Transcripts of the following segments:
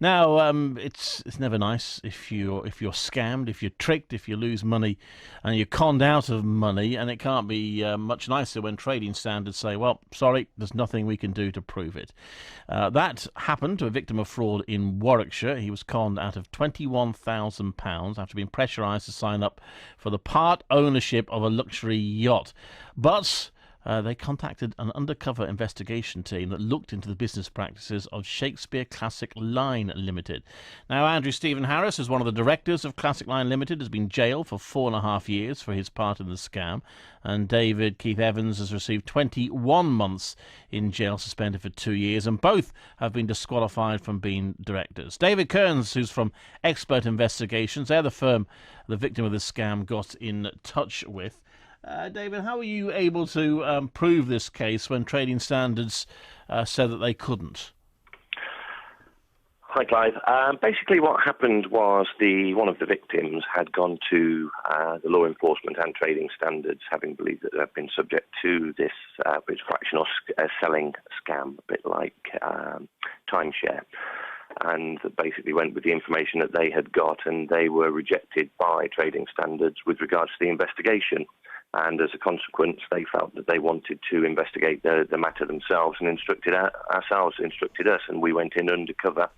Now, it's never nice if you're scammed, if you're tricked, if you lose money, and you're conned out of money. And it can't be much nicer when trading standards say, "Well, sorry, there's nothing we can do to prove it." That happened to a victim of fraud in Warwickshire. He was conned out of £21,000 after being pressurised to sign up for the part ownership of a luxury yacht, but they contacted an undercover investigation team that looked into the business practices of Shakespeare Classic Line Limited. Now, Andrew Stephen Harris, who's one of the directors of Classic Line Limited, has been jailed for 4.5 years for his part in the scam. And David Keith Evans has received 21 months in jail, suspended for 2 years. And both have been disqualified from being directors. David Kearns, who's from Expert Investigations, they're the firm the victim of the scam got in touch with. David, how were you able to prove this case when trading standards said that they couldn't? Hi, Clive. Basically, what happened was one of the victims had gone to the law enforcement and trading standards, having believed that they've been subject to this fractional selling scam, a bit like timeshare, and basically went with the information that they had got, and they were rejected by trading standards with regards to the investigation. And as a consequence, they felt that they wanted to investigate the matter themselves and instructed us, and we went in undercover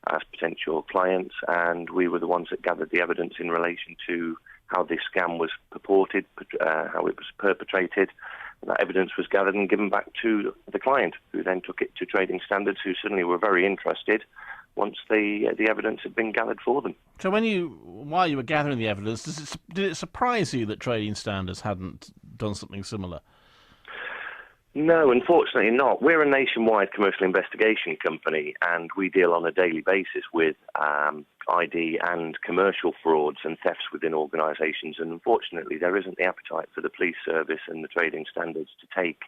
as potential clients, and we were the ones that gathered the evidence in relation to how this scam was purported, how it was perpetrated. And that evidence was gathered and given back to the client, who then took it to trading standards, who suddenly were very interested once the evidence had been gathered for them. So while you were gathering the evidence, did it surprise you that trading standards hadn't done something similar? No, unfortunately not. We're a nationwide commercial investigation company, and we deal on a daily basis with ID and commercial frauds and thefts within organisations. And unfortunately, there isn't the appetite for the police service and the trading standards to take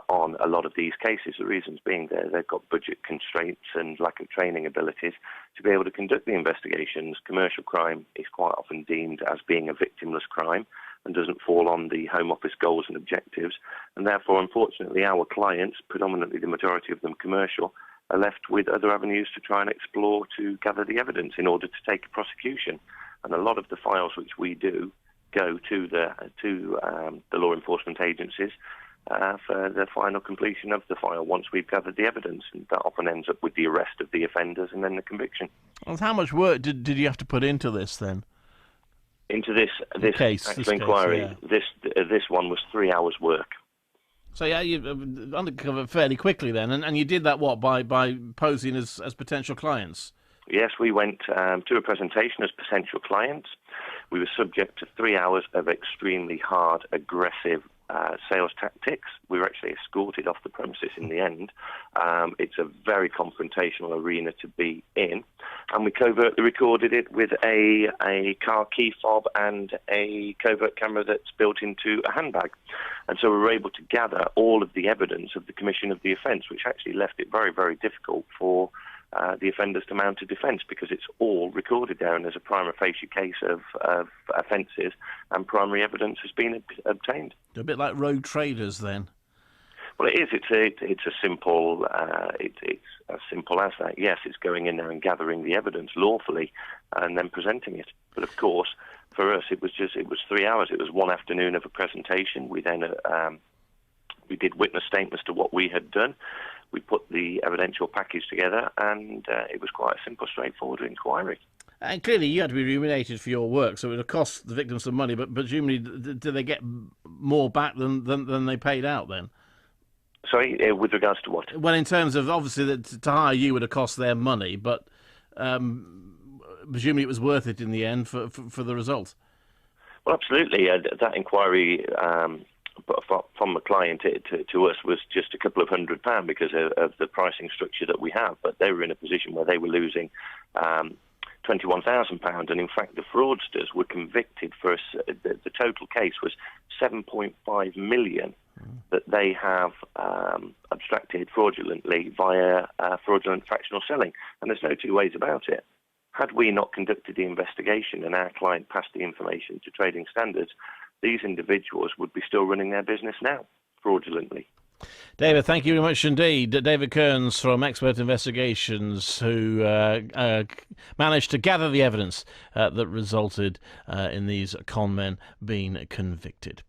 on a lot of these cases. The reasons being they've got budget constraints and lack of training abilities to be able to conduct the investigations. Commercial crime is quite often deemed as being a victimless crime and doesn't fall on the Home Office goals and objectives. And therefore, unfortunately, our clients, predominantly the majority of them commercial, are left with other avenues to try and explore to gather the evidence in order to take a prosecution. And a lot of the files which we do go to the law enforcement agencies for the final completion of the file once we've gathered the evidence, and that often ends up with the arrest of the offenders and then the conviction. Well, how much work did you have to put into this then? Into this case, actual inquiry? Case, yeah. This one was 3 hours work. So yeah, you undercover fairly quickly then, and you did that by posing as potential clients? Yes, we went to a presentation as potential clients. We were subject to 3 hours of extremely hard, aggressive sales tactics. We were actually escorted off the premises in the end. It's a very confrontational arena to be in, and we covertly recorded it with a car key fob and a covert camera that's built into a handbag. And so we were able to gather all of the evidence of the commission of the offence, which actually left it very, very difficult for the offenders to mount a defence, because it's all recorded there, and there's a prima facie case of offences, and primary evidence has been obtained. A bit like rogue traders, then. Well, it is. It's a simple. It's as simple as that. Yes, it's going in there and gathering the evidence lawfully, and then presenting it. But of course, for us, it was 3 hours. It was one afternoon of a presentation. We then we did witness statements to what we had done. We put the evidential package together, and it was quite a simple, straightforward inquiry. And clearly you had to be remunerated for your work, so it would have cost the victims some money, but presumably did they get more back than they paid out then? Sorry, with regards to what? Well, in terms of, obviously, to hire you would have cost their money, but presumably it was worth it in the end for the result. Well, absolutely. That inquiry from the client to us was just a couple of £100 because of the pricing structure that we have, but they were in a position where they were losing £21,000, and in fact the fraudsters were convicted for the total case was £7.5 million that they have abstracted fraudulently via fraudulent fractional selling, and there's no two ways about it. Had we not conducted the investigation and our client passed the information to trading standards, these individuals would be still running their business now, fraudulently. David, thank you very much indeed. David Kearns from Expert Investigations, who managed to gather the evidence that resulted in these con men being convicted.